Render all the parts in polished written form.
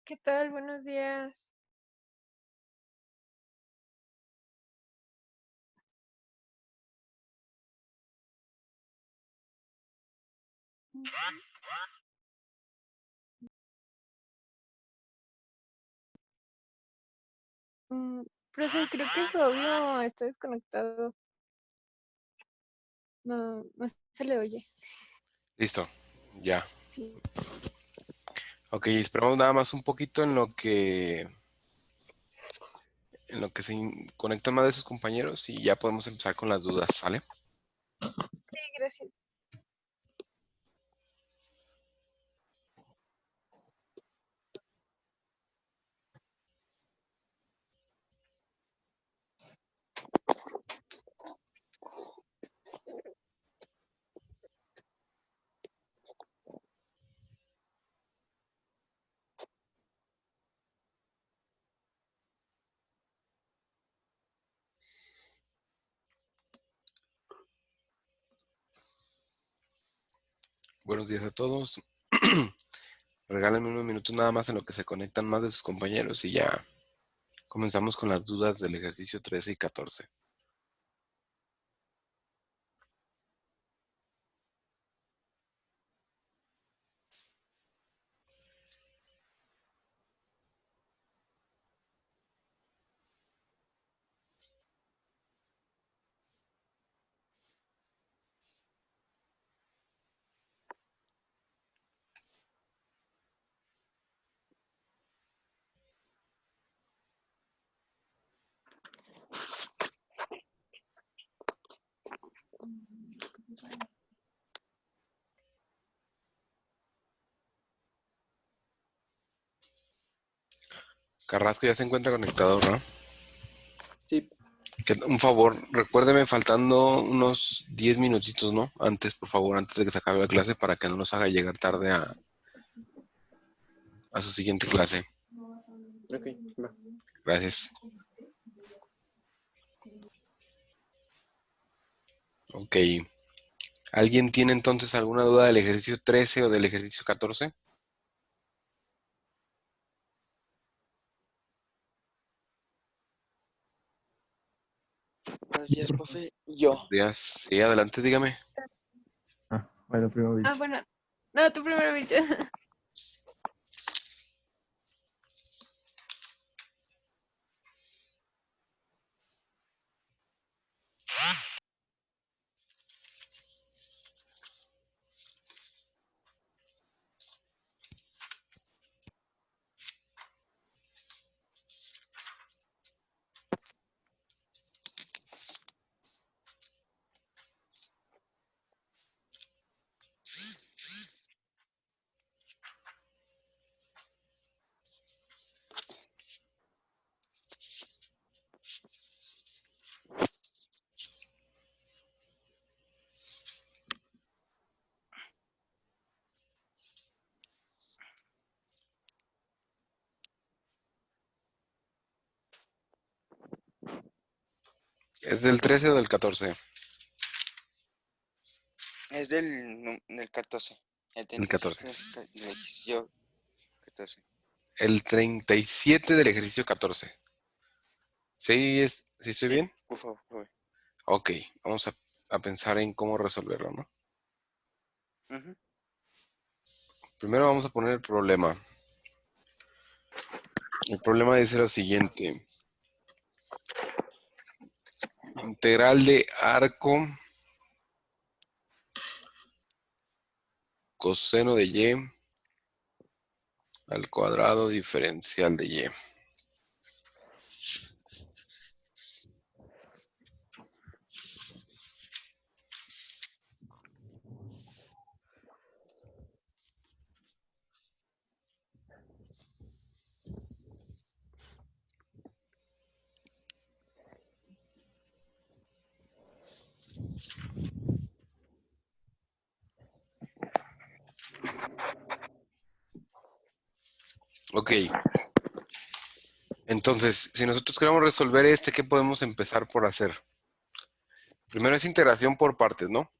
¿Qué tal? Buenos días. Mm, Profe, creo que su audio está desconectado. No se le oye. Listo, ya. Sí, Ok, esperamos nada más un poquito en lo que conectan más de sus compañeros y ya podemos empezar con las dudas, ¿sale? sí, gracias. Buenos días a todos. Regálenme unos minutos nada más en lo que se conectan más de sus compañeros y ya comenzamos con las dudas del ejercicio 13 y 14. Carrasco ya se encuentra conectado, ¿no? Sí. Un favor, recuérdeme faltando unos 10 minutitos, ¿no? Antes, por favor, antes de que se acabe la clase para que no nos haga llegar tarde a su siguiente clase. Ok, va. Gracias. Ok. ¿Alguien tiene entonces alguna duda del ejercicio 13 o del ejercicio 14? Buenos días, profe. Yo. Días. Sí, adelante, dígame. Bueno, primero dicho. Bueno. No, tú primero, bicho. ¿Es del 13 o del 14? Es del 14. El El 14. 37 del ejercicio 14. El 37 del ejercicio 14. ¿Sí, ¿sí estoy Sí, bien? por favor, profe. Ok, vamos a pensar en cómo resolverlo, ¿no? Ujú. Primero vamos a poner el problema. El problema dice lo siguiente. Integral de arco coseno de y al cuadrado diferencial de y. Ok. Entonces, si nosotros queremos resolver ¿qué podemos empezar por hacer? Primero es integración por partes, ¿no?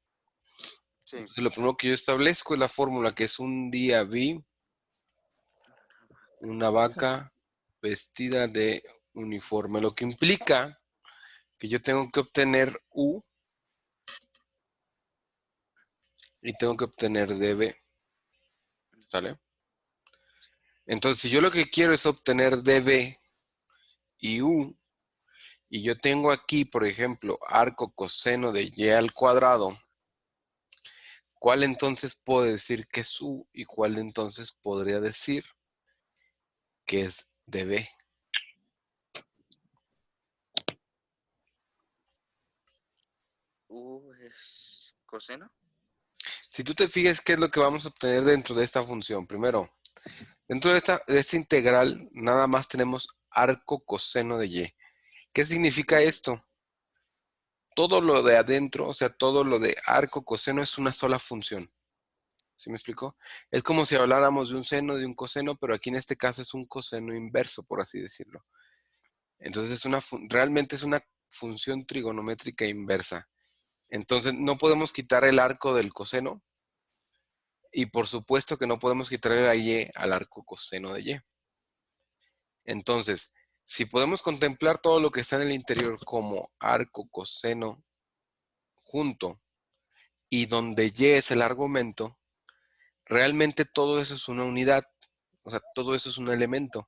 Sí. Entonces, lo primero que yo establezco es la fórmula, que es un día b una vaca vestida de uniforme, lo que implica que yo tengo que obtener U y tengo que obtener DB, ¿sale? Entonces, si yo lo que quiero es obtener DB y U, y yo tengo aquí, por ejemplo, arco coseno de Y al cuadrado, ¿cuál entonces puedo decir que es U y cuál entonces podría decir que es DB? U es coseno. Si tú te fijas, ¿qué es lo que vamos a obtener dentro de esta función? Primero, dentro de esta integral, nada más tenemos arco coseno de Y. ¿Qué significa esto? Todo lo de adentro, o sea, todo lo de arco coseno es una sola función. ¿Sí me explico? Es como si habláramos de un seno, de un coseno, pero aquí en este caso es un coseno inverso, por así decirlo. Entonces, realmente es una función trigonométrica inversa. Entonces, no podemos quitar el arco del coseno y por supuesto que no podemos quitarle la Y al arco coseno de Y. Entonces, si podemos contemplar todo lo que está en el interior como arco coseno junto y donde Y es el argumento, realmente todo eso es una unidad, o sea, todo eso es un elemento,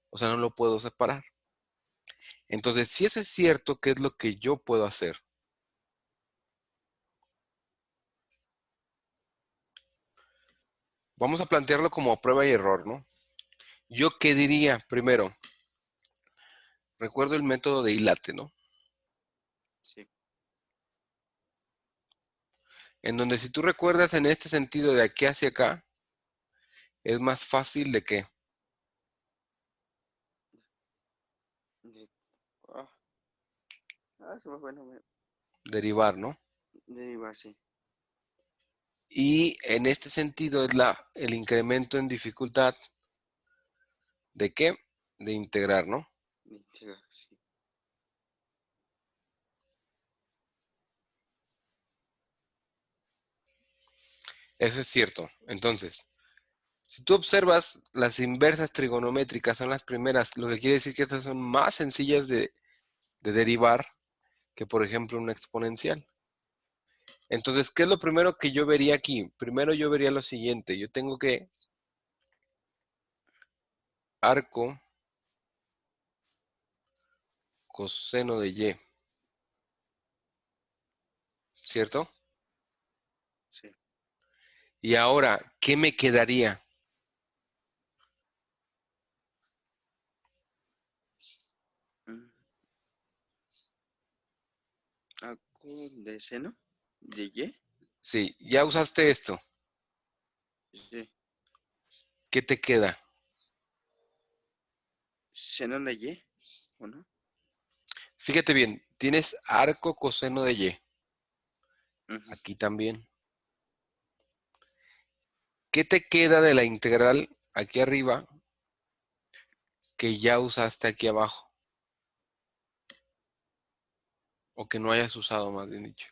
o sea, no lo puedo separar. Entonces, si eso es cierto, ¿qué es lo que yo puedo hacer? Vamos a plantearlo como prueba y error, ¿no? ¿Yo qué diría? Primero, recuerdo el método de Ilate, ¿no? Sí. En donde si tú recuerdas en este sentido de aquí hacia acá, es más fácil de qué? Ah, se me fue el nombre. Derivar, ¿no? Derivar, sí. Y en este sentido es el incremento en dificultad de qué? De integrar, ¿no? Integrar, sí. Eso es cierto. Entonces, si tú observas, las inversas trigonométricas son las primeras, lo que quiere decir que estas son más sencillas de derivar que, por ejemplo, una exponencial. Entonces, ¿qué es lo primero que yo vería aquí? Primero yo vería lo siguiente. Yo tengo que arco coseno de Y, ¿cierto? Sí. Y ahora, ¿qué me quedaría? Arco de seno de Y. Sí, ya usaste esto. Sí. ¿Qué te queda? Seno de Y, ¿o no? Fíjate bien, tienes arco coseno de Y. Ujú. Aquí también. ¿Qué te queda de la integral aquí arriba que ya usaste aquí abajo? O que no hayas usado, más bien dicho.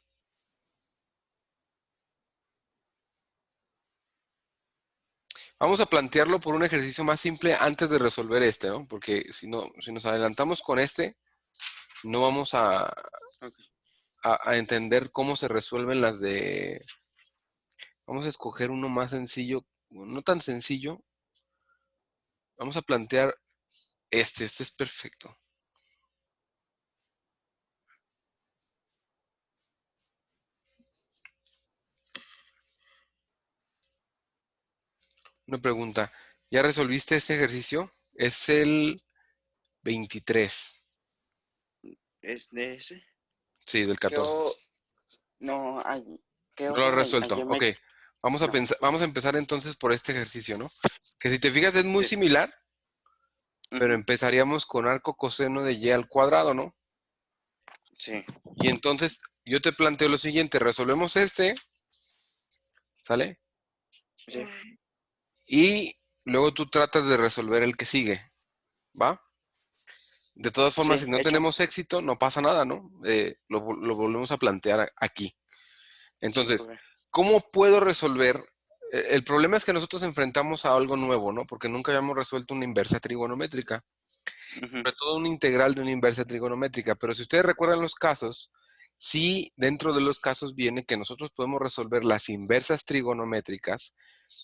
Vamos a plantearlo por un ejercicio más simple antes de resolver este, ¿no? Porque si nos adelantamos con este, no vamos Ok. a entender cómo se resuelven las de... Vamos a escoger uno más sencillo, no tan sencillo. Vamos a plantear este es perfecto. Una pregunta, ¿ya resolviste este ejercicio? Es el 23. ¿Es de ese? Sí, del 14. No, No lo he resuelto. ayer Ok, vamos a no. vamos a empezar entonces por este ejercicio, ¿no? Que si te fijas es muy Sí. similar, pero Ujú. empezaríamos con arco coseno de Y al cuadrado, ¿no? Sí. Y entonces yo te planteo lo siguiente, resolvemos este, ¿sale? Sí. Y luego tú tratas de resolver el que sigue, ¿va? De todas formas, Sí, si no hecho. tenemos éxito, no pasa nada, ¿no? Lo volvemos a plantear aquí. Sí, Entonces, correcto. ¿cómo puedo resolver el problema es que nosotros enfrentamos a algo nuevo, ¿no? Porque nunca habíamos resuelto una inversa trigonométrica. Sobre todo una integral de una inversa trigonométrica. Pero si ustedes recuerdan los casos, sí, dentro de los casos viene que nosotros podemos resolver las inversas trigonométricas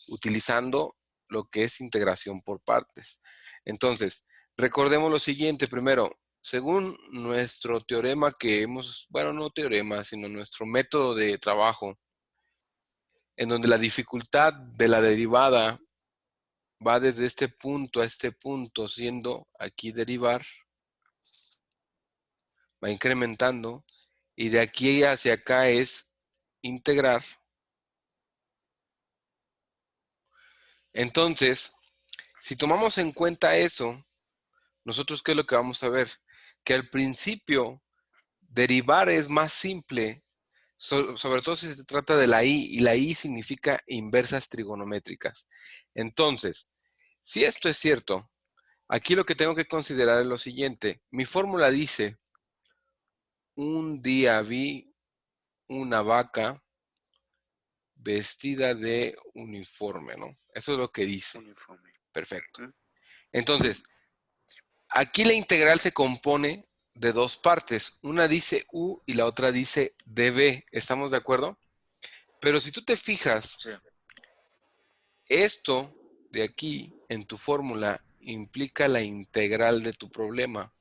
utilizando lo que es integración por partes. Entonces, recordemos lo siguiente primero. Según nuestro teorema que hemos, bueno, no teorema, sino nuestro método de trabajo, en donde la dificultad de la derivada va desde este punto a este punto, siendo aquí derivar, va incrementando, y de aquí hacia acá es integrar. Entonces, si tomamos en cuenta eso, nosotros ¿qué es lo que vamos a ver? Que al principio derivar es más simple, sobre todo si se trata de la y la y significa inversas trigonométricas. Entonces, si esto es cierto, aquí lo que tengo que considerar es lo siguiente. Mi fórmula dice, un día vi una vaca vestida de uniforme, ¿no? Eso es lo que dice. Uniforme. Perfecto. Entonces, aquí la integral se compone de dos partes. Una dice u y la otra dice db. ¿Estamos de acuerdo? Pero si tú te fijas, Sí. esto de aquí en tu fórmula implica la integral de tu problema.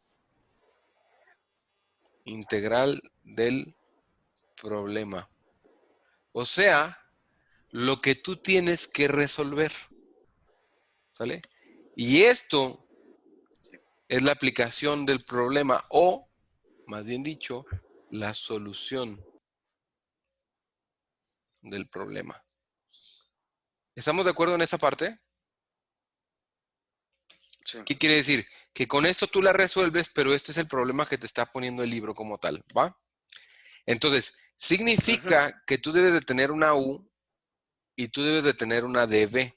Integral del problema. O sea, lo que tú tienes que resolver. ¿Sale? Y esto es la aplicación del problema o, más bien dicho, la solución del problema. ¿Estamos de acuerdo en esa parte? Sí. ¿Qué quiere decir? Que con esto tú la resuelves, pero este es el problema que te está poniendo el libro como tal, ¿va? Entonces, significa que tú debes de tener una U y tú debes de tener una DB.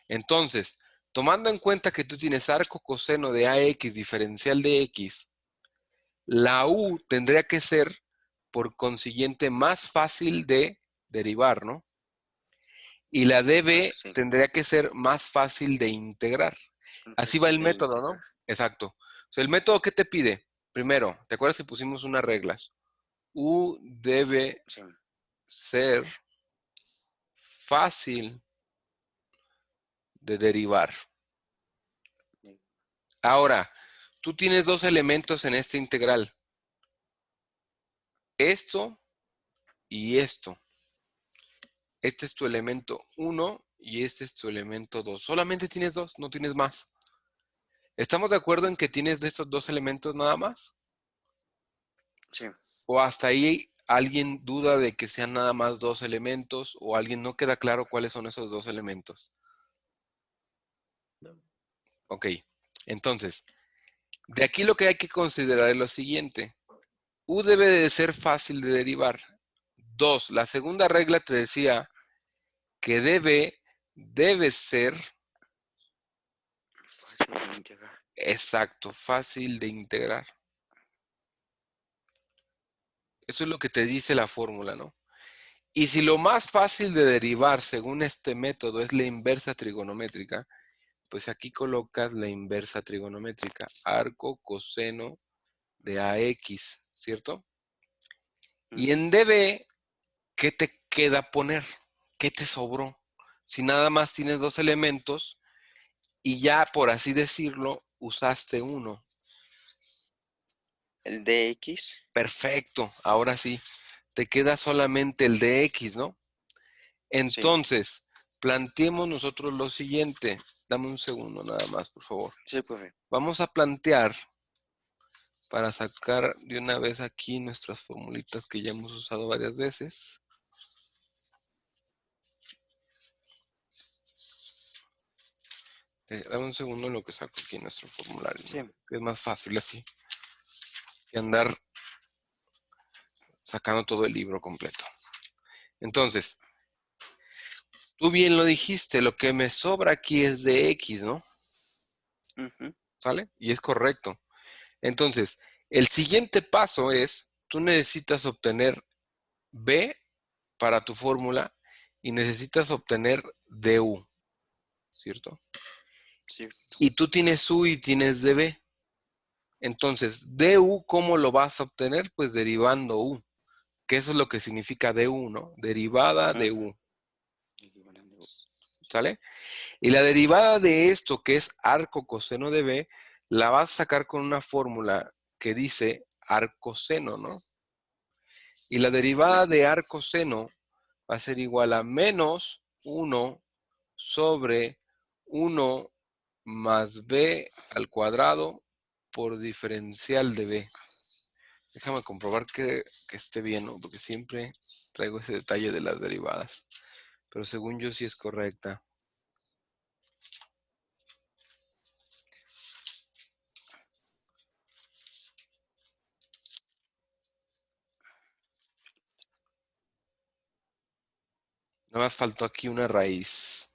Entonces, tomando en cuenta que tú tienes arco coseno de AX diferencial de X, la U tendría que ser, por consiguiente, más fácil de derivar, ¿no? Y la DB Sí. tendría que ser más fácil de integrar. Así va el método, ¿no? Exacto. O sea, el método, ¿qué te pide? Primero, ¿te acuerdas que pusimos unas reglas? U debe ser fácil de derivar. Ahora, tú tienes dos elementos en esta integral. Esto y esto. Este es tu elemento 1 y este es tu elemento 2. Solamente tienes dos, no tienes más. ¿Estamos de acuerdo en que tienes de estos dos elementos nada más? Sí. ¿O hasta ahí alguien duda de que sean nada más dos elementos o alguien no queda claro cuáles son esos dos elementos? No. Ok, entonces, de aquí lo que hay que considerar es lo siguiente. U debe de ser fácil de derivar. 2. La segunda regla te decía que debe ser Fácil de integrar. exacto, fácil de integrar. Eso es lo que te dice la fórmula, ¿no? Y si lo más fácil de derivar según este método es la inversa trigonométrica, pues aquí colocas la inversa trigonométrica, arco coseno de AX, ¿cierto? Y en DB, ¿qué te queda poner? ¿Qué te sobró? Si nada más tienes dos elementos y ya, por así decirlo, usaste uno. El DX. Perfecto, ahora sí, te queda solamente el DX, ¿no? Entonces, planteemos nosotros lo siguiente. Dame un segundo nada más, por favor. Sí, profe. Vamos a plantear, para sacar de una vez aquí nuestras formulitas que ya hemos usado varias veces. Dame un segundo en lo que saco aquí nuestro formulario, ¿no? Sí. Es más fácil así que andar sacando todo el libro completo. Entonces, tú bien lo dijiste, lo que me sobra aquí es de X, ¿no? ¿Sale? Y es correcto. Entonces, el siguiente paso es, tú necesitas obtener B para tu fórmula y necesitas obtener du, ¿cierto? Cierto. Y tú tienes u y tienes db. Entonces, du, ¿cómo lo vas a obtener? Pues derivando u, que eso es lo que significa du, ¿no? Derivada de u, ¿sale? Y la derivada de esto, que es arco coseno de b, la vas a sacar con una fórmula que dice arcoseno, ¿no? Y la derivada de arcoseno va a ser igual a menos 1 sobre 1 más b al cuadrado por diferencial de b. Déjame comprobar que esté bien, ¿no? Porque siempre traigo ese detalle de las derivadas. Pero según yo sí es correcta. Nada más faltó aquí una raíz.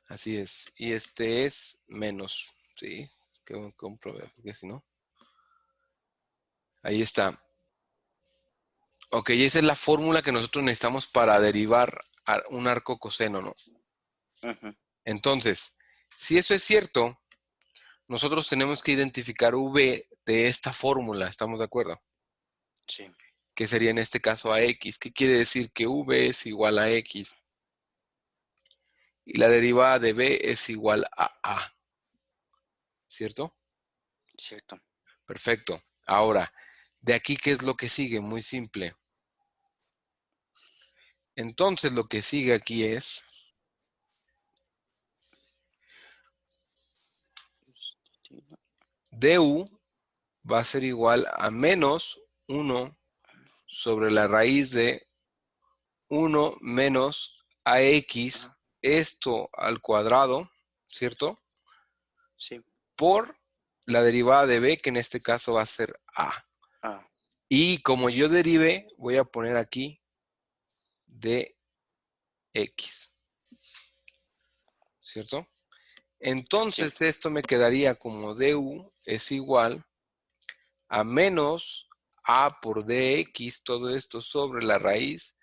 Así es. Y este es menos. Sí, que comprobé, porque si no. Ahí está. Ok, esa es la fórmula que nosotros necesitamos para derivar un arco coseno, ¿no? Ujú. Entonces, si eso es cierto, nosotros tenemos que identificar v de esta fórmula, ¿estamos de acuerdo? Sí. Que sería en este caso ax. ¿Qué quiere decir? Que v es igual a x. Y la derivada de b es igual a a. ¿Cierto? Cierto. Perfecto. Ahora, de aquí, ¿qué es lo que sigue? Muy simple. Entonces, lo que sigue aquí es du va a ser igual a menos 1 sobre la raíz de 1 menos ax, esto al cuadrado, ¿cierto? Sí. Por la derivada de b, que en este caso va a ser a. Ah. Y como yo derive, voy a poner aquí dx, ¿cierto? Entonces esto me quedaría como du es igual a menos a por dx, todo esto sobre la raíz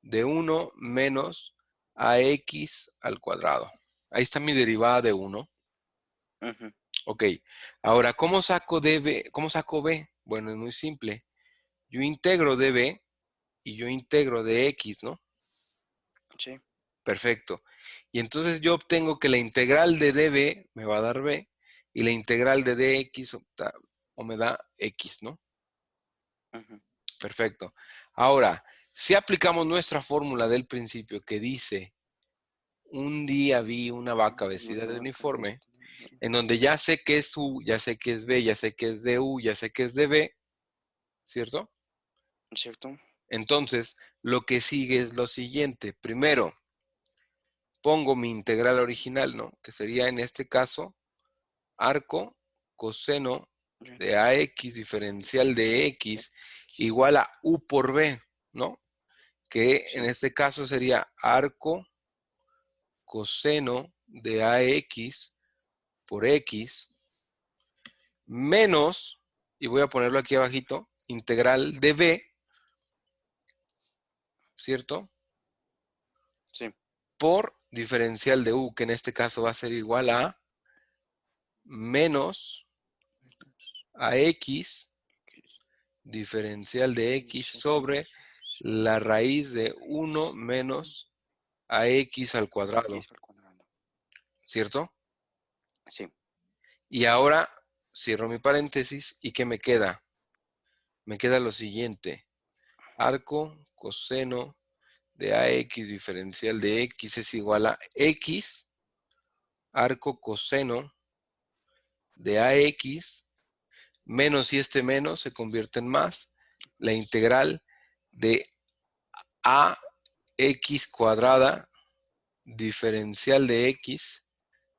de 1 menos ax al cuadrado. Ahí está mi derivada de 1. Ujú. Ok, ahora, ¿cómo saco db? ¿Cómo saco b? Bueno, es muy simple. Yo integro db y yo integro dx, ¿no? Sí. Perfecto. Y entonces yo obtengo que la integral de db me va a dar b y la integral de dx o me da x, ¿no? Ujú. Perfecto. Ahora, si aplicamos nuestra fórmula del principio que dice, un día vi una vaca vestida de uniforme, en donde ya sé que es u, ya sé que es b, ya sé que es du, ya sé que es db, ¿cierto? Cierto. Entonces, lo que sigue es lo siguiente. Primero, pongo mi integral original, ¿no? Que sería en este caso, arco coseno de ax diferencial de x igual a u por b, ¿no? Que en este caso sería arco coseno de ax por x menos, y voy a ponerlo aquí abajito, integral de b, ¿cierto? Sí. Por diferencial de u, que en este caso va a ser igual a menos ax diferencial de x sobre la raíz de 1 menos ax al cuadrado, ¿cierto? Sí. Y ahora cierro mi paréntesis y ¿qué me queda? Me queda lo siguiente. Arco coseno de ax diferencial de x es igual a x arco coseno de ax menos, y este menos se convierte en más, la integral de ax cuadrada diferencial de x,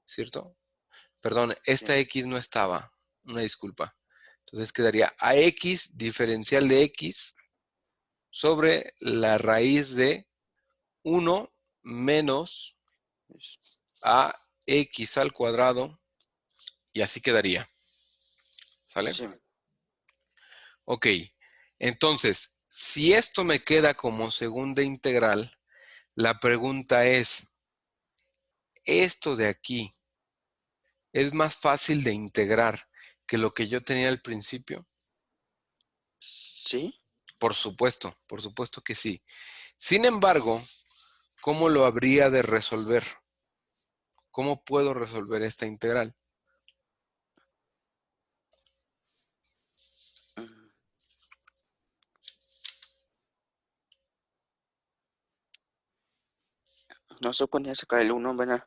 ¿cierto? Perdón, esta x no estaba, una disculpa. Entonces quedaría ax diferencial de x sobre la raíz de 1 menos ax al cuadrado, y así quedaría. ¿Sale? Sí. Ok, Entonces, si esto me queda como segunda integral, la pregunta es, ¿esto de aquí es más fácil de integrar que lo que yo tenía al principio? ¿Sí? Por supuesto que sí. Sin embargo, ¿cómo lo habría de resolver? ¿Cómo puedo resolver esta integral? Mm, No se ponía a sacar el 1, ¿verdad?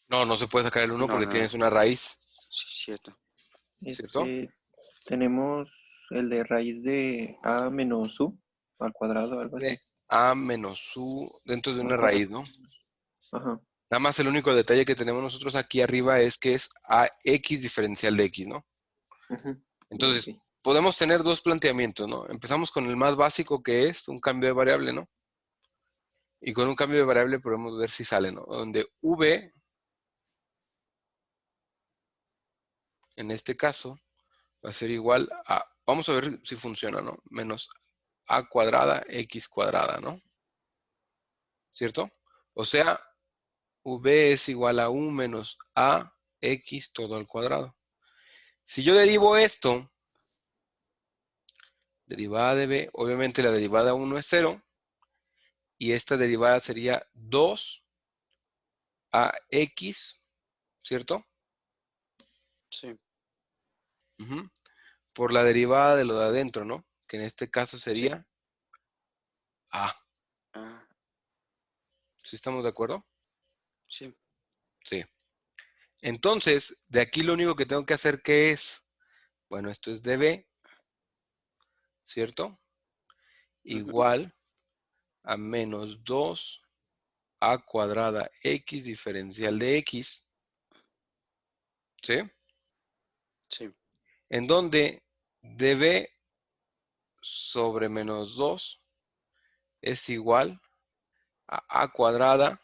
No, no se puede sacar el 1 No, porque no, tienes una raíz, sí, cierto. ¿cierto? Tenemos el de raíz de a menos u al cuadrado, algo De así. a menos u dentro de una Ajá, raíz, ¿no? ajá. Nada más el único detalle que tenemos nosotros aquí arriba es que es ax diferencial de x, ¿no? Ujú. Entonces, Ok. podemos tener dos planteamientos, ¿no? Empezamos con el más básico que es un cambio de variable, ¿no? Y con un cambio de variable podemos ver si sale, ¿no? Donde v, en este caso, va a ser igual a, vamos a ver si funciona, ¿no? Menos a cuadrada x cuadrada, ¿no? ¿Cierto? O sea, v es igual a 1 menos a x todo al cuadrado. Si yo derivo esto, derivada de b, obviamente la derivada de 1 es 0, y esta derivada sería 2 a x, ¿cierto? Sí. Ujú. Por la derivada de lo de adentro, ¿no? Que en este caso Sí. sería a. Ah, ¿Sí estamos de acuerdo? sí. Sí. Entonces, de aquí lo único que tengo que hacer, ¿qué es? Bueno, esto es db, ¿cierto? Ujú. Igual a menos 2 a cuadrada x diferencial de x, ¿sí? Sí. En donde db sobre menos 2 es igual a cuadrada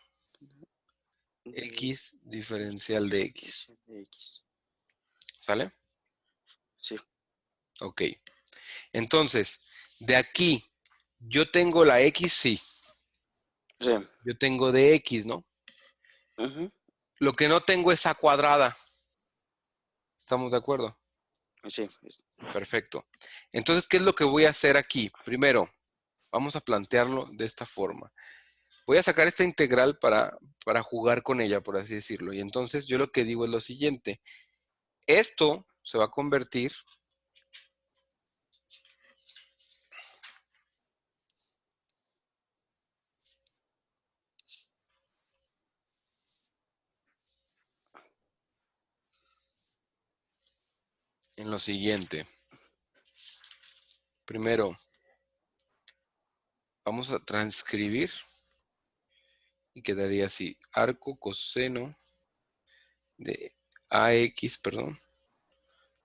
De x diferencial de x, diferencia de X. ¿sale? Sí. Ok. Entonces, de aquí, yo tengo la x, sí. Sí. Yo tengo dx, ¿no? Ujú. Lo que no tengo es a cuadrada. ¿Estamos de acuerdo? Sí. Perfecto. Entonces, ¿qué es lo que voy a hacer aquí? Primero, vamos a plantearlo de esta forma. Voy a sacar esta integral para jugar con ella, por así decirlo. Y entonces yo lo que digo es lo siguiente. Esto se va a convertir en lo siguiente. Primero, vamos a transcribir y quedaría así. Arco coseno de AX, perdón,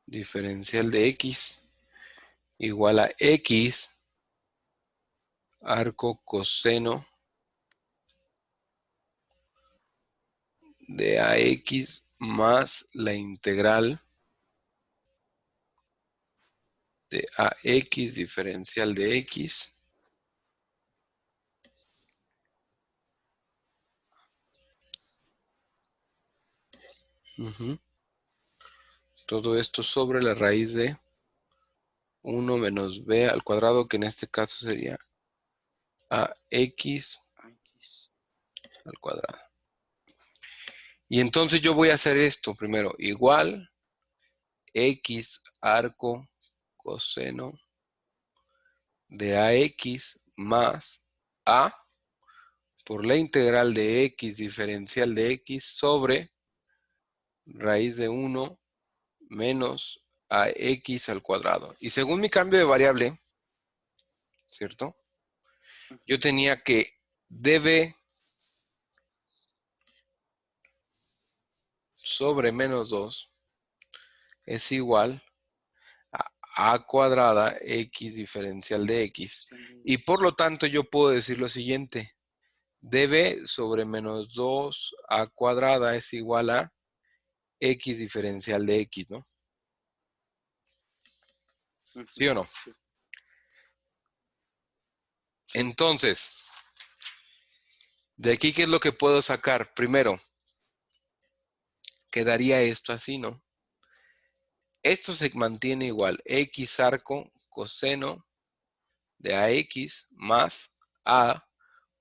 diferencial de X igual a X arco coseno de AX más la integral de AX diferencial de X todo esto sobre la raíz de 1 menos b al cuadrado, que en este caso sería AX X. al cuadrado. Y entonces yo voy a hacer esto primero, igual X arco coseno de AX más A por la integral de X diferencial de X sobre raíz de 1 menos AX al cuadrado. Y según mi cambio de variable, ¿cierto? Yo tenía que db sobre menos 2 es igual a cuadrada X diferencial de X. Y por lo tanto yo puedo decir lo siguiente. db sobre menos 2 a cuadrada es igual a X diferencial de X, ¿no? Ujú. ¿Sí o no? Sí. Entonces, de aquí, ¿qué es lo que puedo sacar? Primero, quedaría esto así, ¿no? Esto se mantiene igual. X arco coseno de AX más A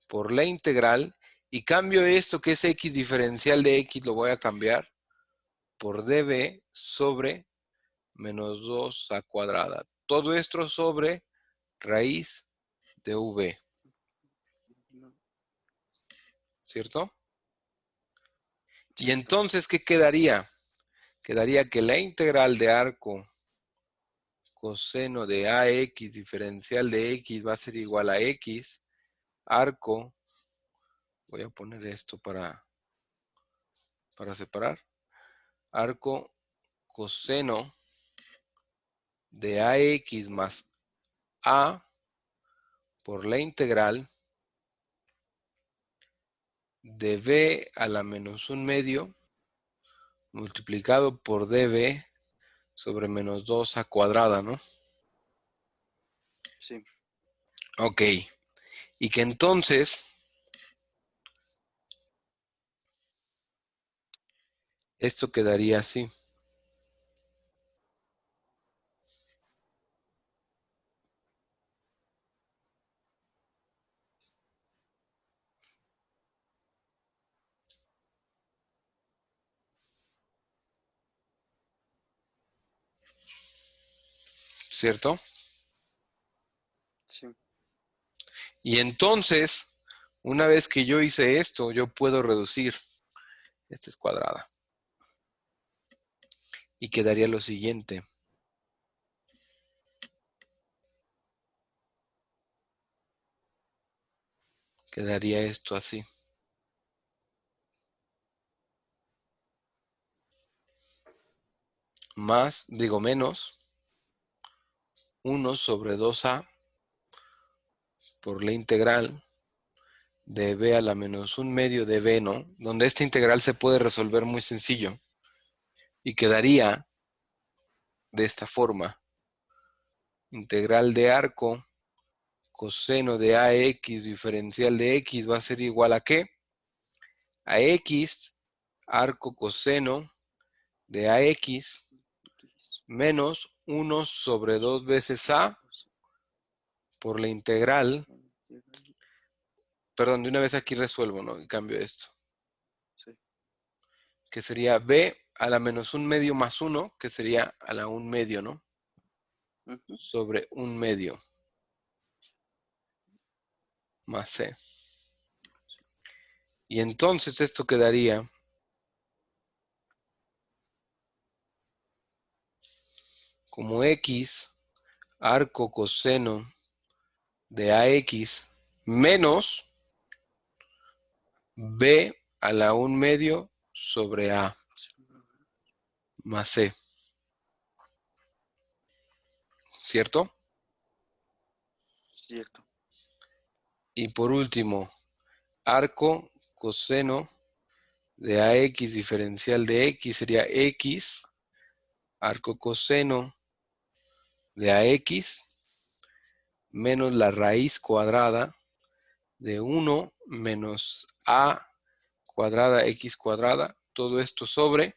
por la integral. Y cambio esto que es X diferencial de X, lo voy a cambiar por dB sobre menos 2a cuadrada. Todo esto sobre raíz de V, ¿cierto? Y Cierto. entonces, ¿qué quedaría? Quedaría que la integral de arco coseno de AX diferencial de X va a ser igual a X arco, voy a poner esto para separar, arco coseno de AX más A por la integral de B a la menos 1/2 multiplicado por dB sobre menos 2a cuadrada, ¿no? Sí. Ok. Y que entonces esto quedaría así. ¿Cierto? Sí. Y entonces, una vez que yo hice esto, yo puedo reducir. Esta es cuadrada. Y quedaría lo siguiente. Quedaría esto así. Más, digo menos, 1 sobre 2a por la integral de b a la menos 1/2 de b, ¿no? Donde esta integral se puede resolver muy sencillo. Y quedaría de esta forma. Integral de arco coseno de AX diferencial de X va a ser igual a ¿qué? A X arco coseno de AX menos 1 sobre 2 veces A por la integral. Perdón, de una vez aquí resuelvo, ¿no? Y cambio esto. Sí. Que sería B a la menos 1/2 más 1, que sería a la 1/2, ¿no? Ujú. Sobre 1/2 más C. Y entonces esto quedaría como X arco coseno de AX menos B a la 1/2 sobre A más C. ¿Cierto? Cierto. Y por último, arco coseno de AX diferencial de X sería X arco coseno de AX menos la raíz cuadrada de 1 menos A cuadrada X cuadrada, todo esto sobre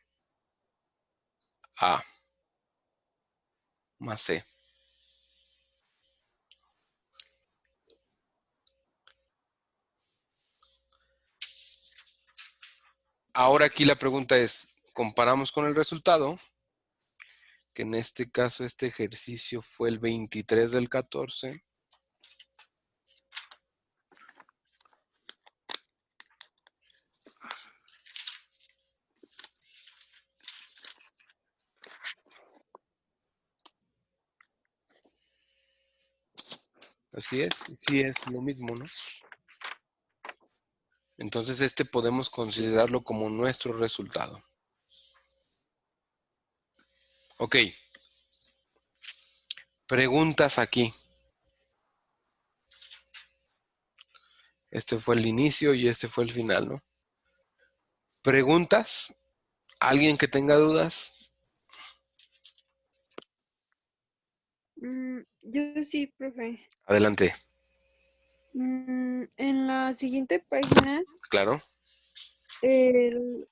A más C. Ahora aquí la pregunta es, comparamos con el resultado, que en este caso este ejercicio fue el 23 del 14. Así es, sí es lo mismo, ¿no? Entonces este podemos considerarlo como nuestro resultado. Ok. Preguntas aquí. Este fue el inicio y este fue el final, ¿no? ¿Preguntas? ¿Alguien que tenga dudas? Yo sí, profe. Adelante. En la siguiente página, Claro. el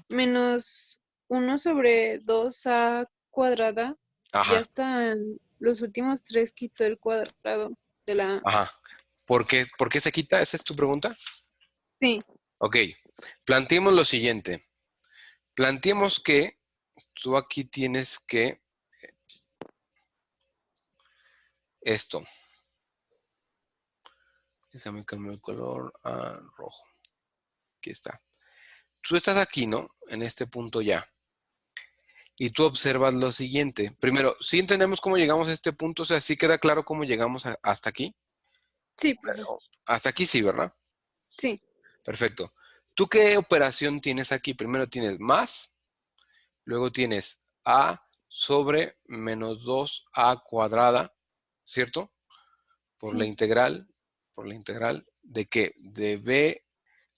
menos 1/2a cuadrada, ya Ajá, están los últimos tres, quitó el cuadrado de la... ajá. Por qué se quita? ¿Esa es tu pregunta? Sí, Ok. Planteemos lo siguiente. Planteemos que tú aquí tienes que esto. Déjame cambiar el color a rojo. Aquí está. Tú estás aquí, ¿no? En este punto ya. Y tú observas lo siguiente. Primero, ¿sí entendemos cómo llegamos a este punto? O sea, ¿sí queda claro cómo llegamos hasta aquí? sí, profe. Hasta aquí sí, ¿verdad? Sí, Perfecto. ¿Tú qué operación tienes aquí? Primero tienes más, luego tienes a sobre menos 2a cuadrada, ¿cierto? Por la sí. integral, ¿de qué? De b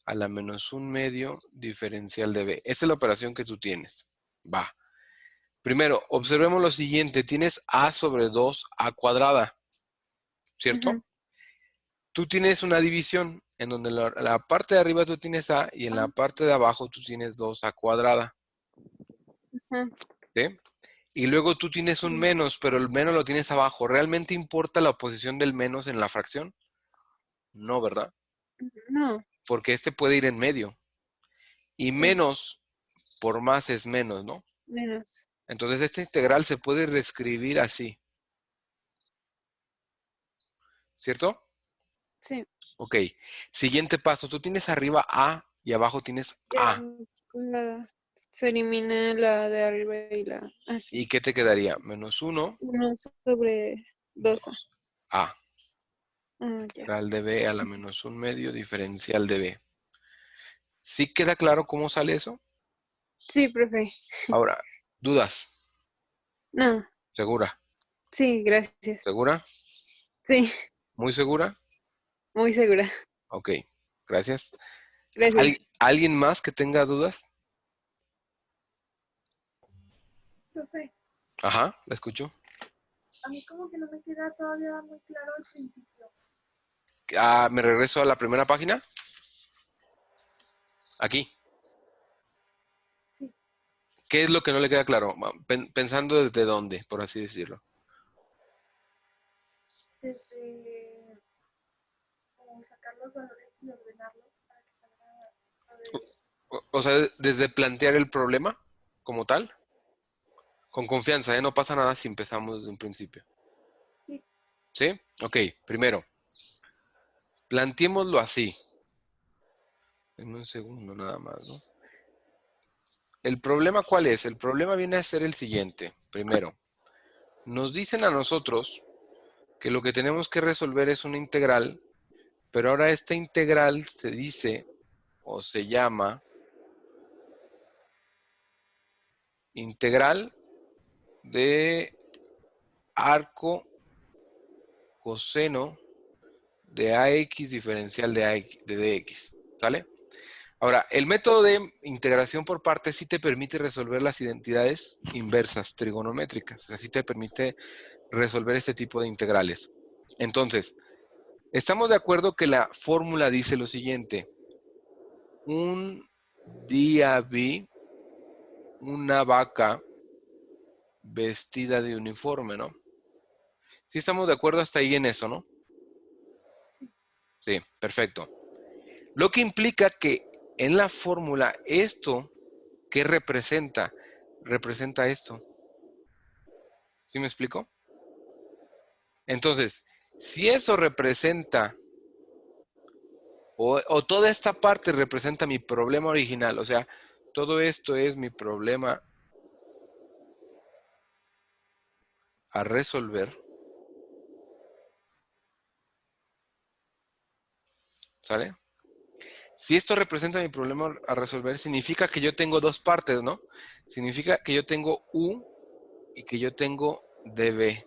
a la menos un medio diferencial de b. Esa es la operación que tú tienes. Va. Primero, observemos lo siguiente. Tienes a sobre 2a cuadrada, ¿cierto? Ujú. Tú tienes una división en donde la parte de arriba tú tienes a y en la parte de abajo tú tienes 2a cuadrada, Ajá. ¿sí? Y luego tú tienes un menos, pero el menos lo tienes abajo. ¿Realmente importa la posición del menos en la fracción? No, ¿verdad? No, Porque este puede ir en medio. Y sí, menos por más es menos, ¿no? menos. Entonces esta integral se puede reescribir así, ¿cierto? Sí, Ok. Siguiente paso. Tú tienes arriba a y abajo tienes ya a. se elimina la de arriba y la... ¿Y Así. qué te quedaría? Menos 1, 1/2a. 2a. Ah, ya. Integral de b a la menos un medio diferencial de b. ¿Sí queda claro cómo sale eso? Sí, profe. Ahora, ¿dudas? No, ¿Segura? sí, gracias. ¿Segura? Sí, ¿Muy segura? muy segura. Ok, gracias. Gracias. ¿Alguien más que tenga dudas? Profe, Ajá, la escucho. a mí como que no me queda todavía muy claro el principio. Me regreso a la primera página. Aquí. Sí, ¿Qué es lo que no le queda claro? Pensando desde dónde, por así decirlo. desde como sacar los valores y ordenarlos para que salga lo de... O sea, desde plantear el problema como tal. Con confianza, ¿eh? No pasa nada si empezamos desde un principio. Sí, ¿Sí? Ok, primero, planteémoslo así. En un segundo nada más, ¿no? ¿El problema cuál es? El problema viene a ser el siguiente. Primero, nos dicen a nosotros que lo que tenemos que resolver es una integral, pero ahora esta integral se dice o se llama integral de arco coseno de AX diferencial de DX. ¿Sale? Ahora, el método de integración por partes sí te permite resolver las identidades inversas trigonométricas. O sea, sí te permite resolver este tipo de integrales. Entonces, estamos de acuerdo que la fórmula dice lo siguiente. Un día vi una vaca vestida de uniforme, ¿no? Sí estamos de acuerdo hasta ahí en eso, ¿no? sí. Sí, perfecto. Lo que implica que en la fórmula esto, ¿qué representa? Representa esto. ¿Sí me explico? Entonces, si eso representa, o toda esta parte representa mi problema original, o sea, todo esto es mi problema a resolver, ¿sale? Si esto representa mi problema a resolver, significa que yo tengo dos partes, ¿no? Significa que yo tengo U y que yo tengo DB.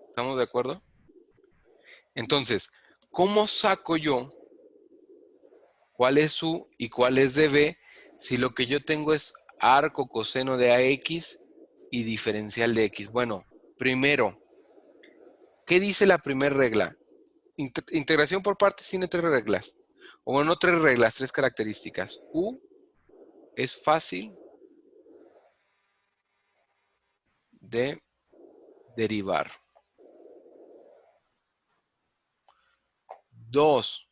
¿Estamos de acuerdo? Entonces, ¿cómo saco yo cuál es U y cuál es DB si lo que yo tengo es arco coseno de AX y diferencial de X? Bueno, primero, ¿qué dice la primera regla? Integración por partes tiene 3 reglas. O bueno, no 3 reglas, 3 características. U es fácil de derivar. 2.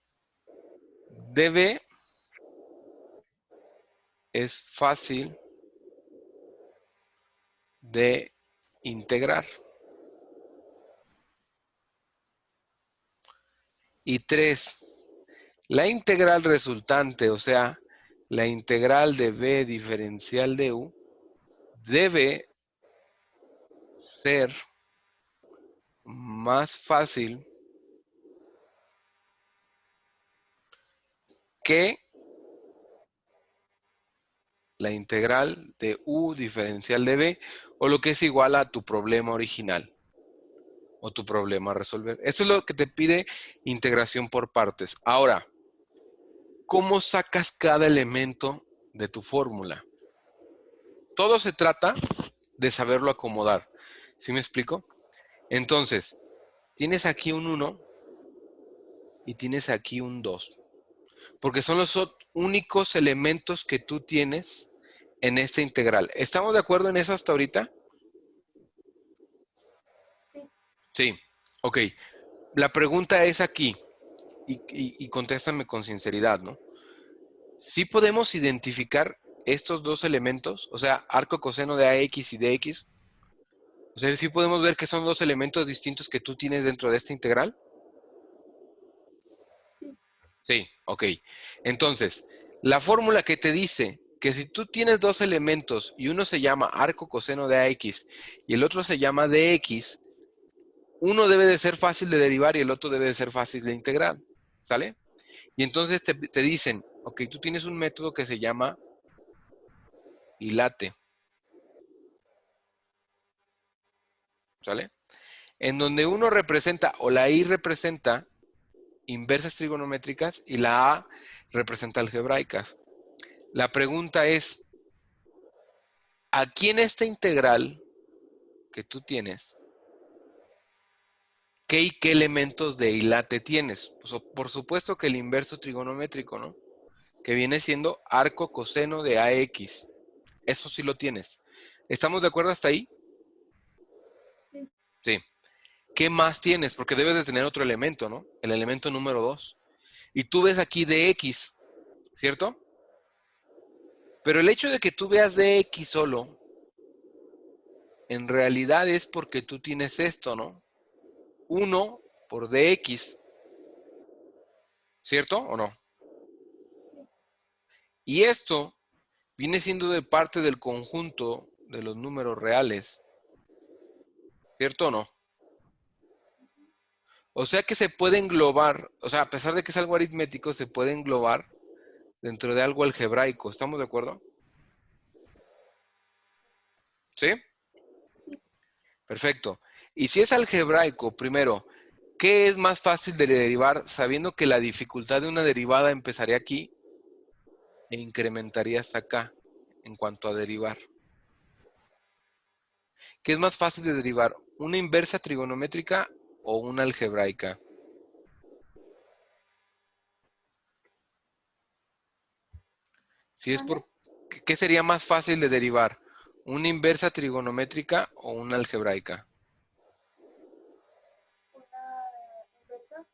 db es fácil de integrar. Y 3, la integral resultante, o sea, la integral de b diferencial de u, debe ser más fácil que la integral de u diferencial de b, o lo que es igual a tu problema original o tu problema a resolver. Esto es lo que te pide integración por partes. Ahora, ¿cómo sacas cada elemento de tu fórmula? Todo se trata de saberlo acomodar. ¿Sí me explico? Entonces, tienes aquí un 1 y tienes aquí un 2. Porque son los únicos elementos que tú tienes en esta integral. ¿Estamos de acuerdo en eso hasta ahorita? Sí. Sí. Ok. La pregunta es aquí, y contéstame con sinceridad, ¿no? ¿Sí podemos identificar estos dos elementos? O sea, arco coseno de AX y DX. O sea, ¿sí podemos ver que son dos elementos distintos que tú tienes dentro de esta integral? Sí. Sí, ok. Entonces, la fórmula que te dice que si tú tienes dos elementos y uno se llama arco coseno de AX y el otro se llama DX, uno debe de ser fácil de derivar y el otro debe de ser fácil de integrar. ¿Sale? Y entonces te dicen, ok, tú tienes un método que se llama hilate. ¿Sale? En donde uno representa, o la I representa inversas trigonométricas y la A representa algebraicas. La pregunta es, aquí en esta integral que tú tienes, ¿qué y qué elementos de hilate tienes? Pues, por supuesto que el inverso trigonométrico, ¿no? Que viene siendo arco coseno de AX. Eso sí lo tienes. ¿Estamos de acuerdo hasta ahí? Sí. Sí. ¿Qué más tienes? Porque debes de tener otro elemento, ¿no? El elemento número 2. Y tú ves aquí dx, ¿cierto? Pero el hecho de que tú veas dx solo, en realidad es porque tú tienes esto, ¿no? 1 por dx, ¿cierto o no? Y esto viene siendo de parte del conjunto de los números reales, ¿cierto o no? O sea que se puede englobar, o sea, a pesar de que es algo aritmético, se puede englobar dentro de algo algebraico. ¿Estamos de acuerdo? ¿Sí? Perfecto. Y si es algebraico, primero, ¿qué es más fácil de derivar sabiendo que la dificultad de una derivada empezaría aquí e incrementaría hasta acá en cuanto a derivar? ¿Qué es más fácil de derivar? ¿Una inversa trigonométrica o una algebraica? Si es por, ¿qué sería más fácil de derivar? ¿Una inversa trigonométrica o una algebraica? Una inversa.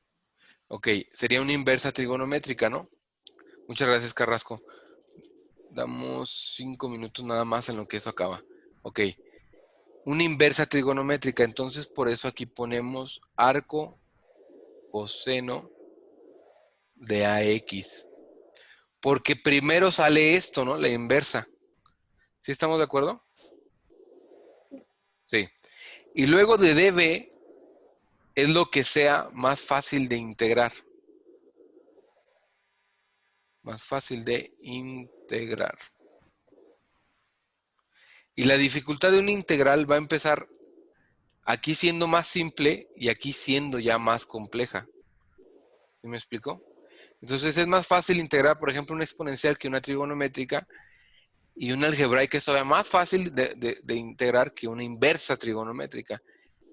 Ok, sería una inversa trigonométrica, ¿no? Muchas gracias, Carrasco. Damos 5 minutos nada más en lo que eso acaba. Ok. Una inversa trigonométrica. Entonces, por eso aquí ponemos arco coseno de AX. Porque primero sale esto, ¿no? La inversa. ¿Sí estamos de acuerdo? Sí. Sí. Y luego de db es lo que sea más fácil de integrar. Más fácil de integrar. Y la dificultad de una integral va a empezar aquí siendo más simple y aquí siendo ya más compleja. ¿Sí me explico? Entonces es más fácil integrar, por ejemplo, una exponencial que una trigonométrica, y una algebraica es todavía más fácil de integrar que una inversa trigonométrica.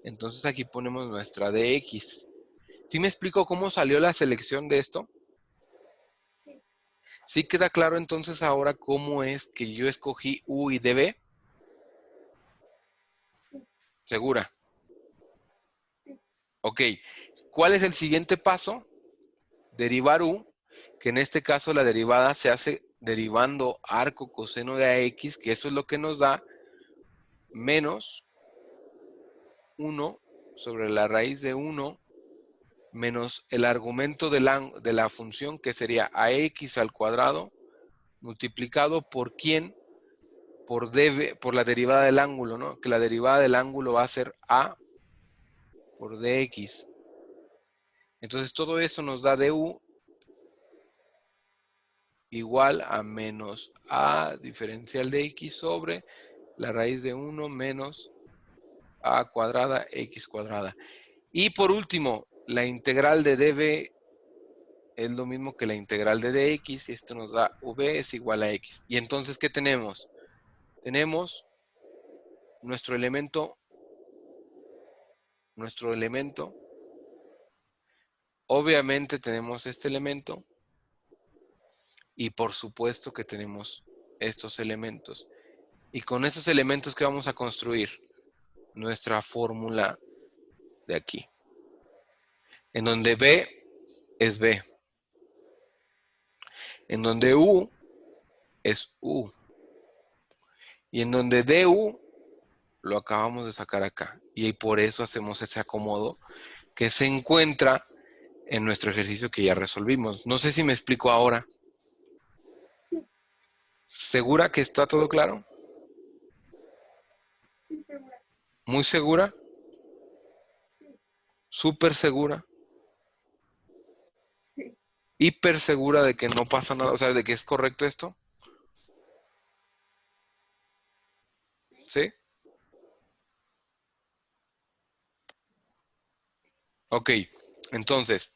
Entonces aquí ponemos nuestra dx. ¿Sí me explico cómo salió la selección de esto? Sí, ¿Sí queda claro entonces ahora cómo es que yo escogí U y DB? sí, ¿Segura? sí, Ok. ¿Cuál es el siguiente paso? Derivar U, que en este caso la derivada se hace derivando arco coseno de AX, que eso es lo que nos da menos 1 sobre la raíz de 1 menos el argumento de la función, que sería AX al cuadrado multiplicado por quién, por la derivada del ángulo, ¿no? Que la derivada del ángulo va a ser A por DX. Entonces todo eso nos da du igual a menos A diferencial de X sobre la raíz de 1 menos A cuadrada X cuadrada. Y por último, la integral de dv es lo mismo que la integral de dx, y esto nos da v es igual a x. Y entonces, ¿qué tenemos? Tenemos nuestro elemento, obviamente tenemos este elemento, y por supuesto que tenemos estos elementos. Y con esos elementos, ¿qué vamos a construir? Nuestra fórmula de aquí, en donde b es b, en donde u es u, y en donde du lo acabamos de sacar acá. Y por eso hacemos ese acomodo que se encuentra en nuestro ejercicio que ya resolvimos. No sé si me explico ahora. sí, ¿Segura que está todo claro? sí, segura. ¿Muy segura? Sí, ¿Súper segura? sí, ¿Hiper segura de que no pasa nada? O sea, de que es correcto esto. ¿Sí? Ok, entonces,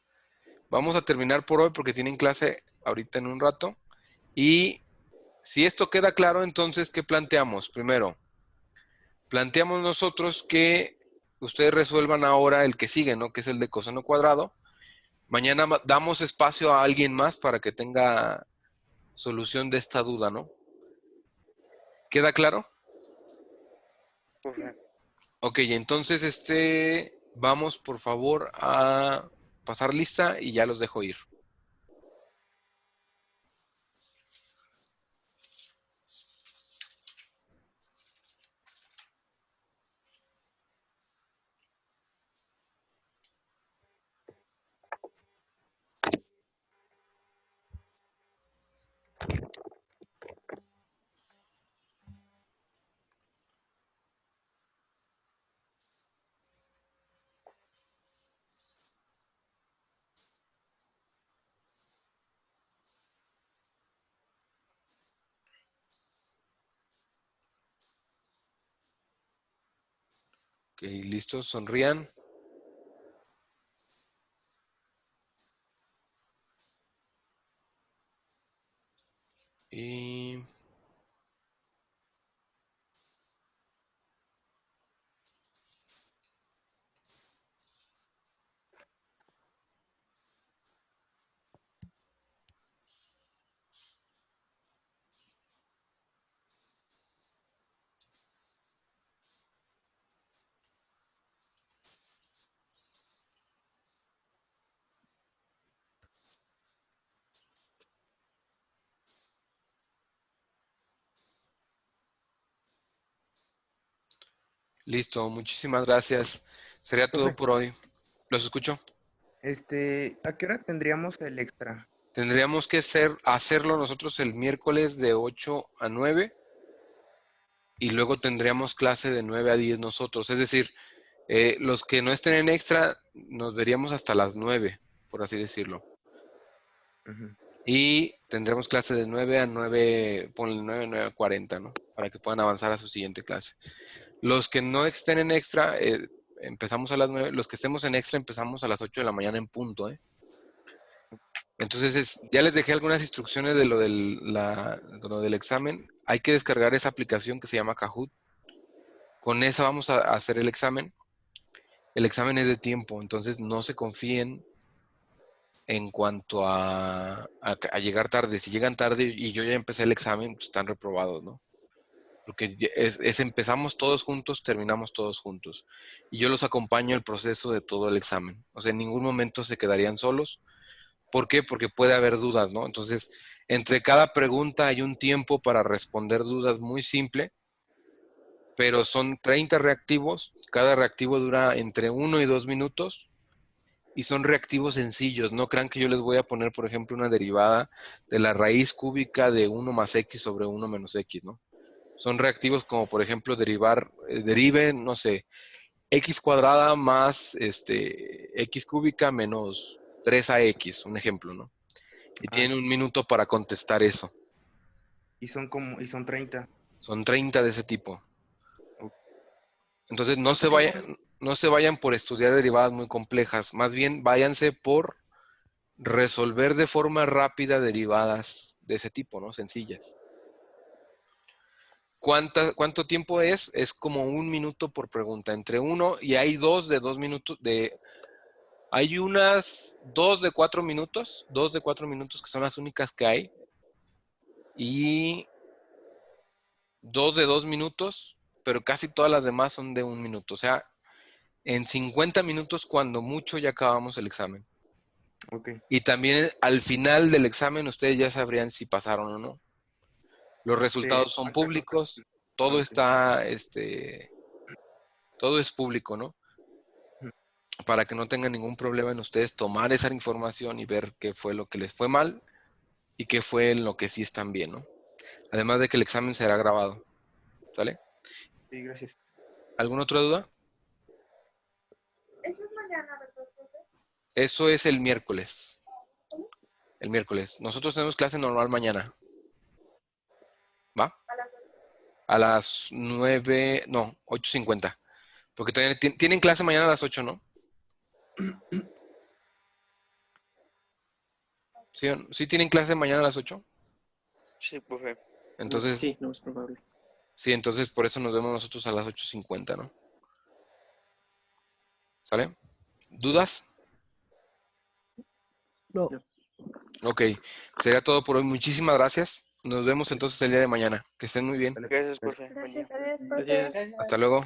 vamos a terminar por hoy porque tienen clase ahorita en un rato. Y si esto queda claro, entonces, ¿qué planteamos? Primero, planteamos nosotros que ustedes resuelvan ahora el que sigue, ¿no? Que es el de coseno cuadrado. Mañana damos espacio a alguien más para que tenga solución de esta duda, ¿no? ¿Queda claro? Correcto. Ok, entonces vamos por favor a pasar lista y ya los dejo ir. Ok, listos, sonrían. Y listo, muchísimas gracias. Sería todo Profe, por hoy. ¿Los escucho? ¿a qué hora tendríamos el extra? Tendríamos que hacerlo nosotros el miércoles de 8 a 9 y luego tendríamos clase de 9 a 10 nosotros. Es decir, los que no estén en extra nos veríamos hasta las 9, por así decirlo. Ujú. Y tendremos clase de 9 a 9, ponle 9 a 9:40, ¿no? Para que puedan avanzar a su siguiente clase. Los que no estén en extra, empezamos a las 9. Los que estemos en extra empezamos a las 8 de la mañana en punto, ¿eh? Entonces, ya les dejé algunas instrucciones de de lo del examen. Hay que descargar esa aplicación que se llama Kahoot. Con esa vamos a hacer el examen. el examen es de tiempo, entonces no se confíen en cuanto a llegar tarde. Si llegan tarde y yo ya empecé el examen, pues están reprobados, ¿no? Porque empezamos todos juntos, terminamos todos juntos. Y yo los acompaño el proceso de todo el examen. O sea, en ningún momento se quedarían solos. ¿Por qué? Porque puede haber dudas, ¿no? Entonces, entre cada pregunta hay un tiempo para responder dudas muy simple, pero son 30 reactivos. Cada reactivo dura entre 1 y 2 minutos y son reactivos sencillos. No crean que yo les voy a poner, por ejemplo, una derivada de la raíz cúbica de 1 más x sobre 1 menos x, ¿no? Son reactivos como, por ejemplo, derive, no sé, x cuadrada más x cúbica menos 3ax, un ejemplo, ¿no? Y tienen un minuto para contestar eso. Y son 30. Son 30 de ese tipo. Ok. Entonces no se vayan por estudiar derivadas muy complejas, más bien váyanse por resolver de forma rápida derivadas de ese tipo, ¿no? Sencillas. ¿Cuánto tiempo es? Es como 1 minuto por pregunta, entre 1 y hay 2 de 2 minutos, hay unas 2 de 4 minutos, 2 de 4 minutos que son las únicas que hay, y 2 de 2 minutos, pero casi todas las demás son de 1 minuto. O sea, en 50 minutos cuando mucho ya acabamos el examen. Ok. Y también al final del examen ustedes ya sabrían si pasaron o no. Los resultados son públicos, todo está, todo es público, ¿no? Para que no tengan ningún problema en ustedes tomar esa información y ver qué fue lo que les fue mal y qué fue en lo que sí están bien, ¿no? Además de que el examen será grabado, ¿sale? Sí, gracias. ¿Alguna otra duda? Eso es mañana, ¿verdad, profe? Eso es el miércoles. El miércoles. Nosotros tenemos clase normal mañana. ¿Va? A las 8. A las 9, no, 8:50. Porque todavía tienen clase mañana a las 8, ¿no? ¿Sí, ¿sí tienen clase mañana a las 8? Sí, profe. Entonces, Sí, no es probable. sí, entonces por eso nos vemos nosotros a las 8:50, ¿no? ¿Sale? ¿Dudas? No. Ok, sería todo por hoy. Muchísimas gracias. Nos vemos entonces el día de mañana. Que estén muy bien. Gracias, profe. Buen día. Gracias, profe. Gracias. Hasta luego.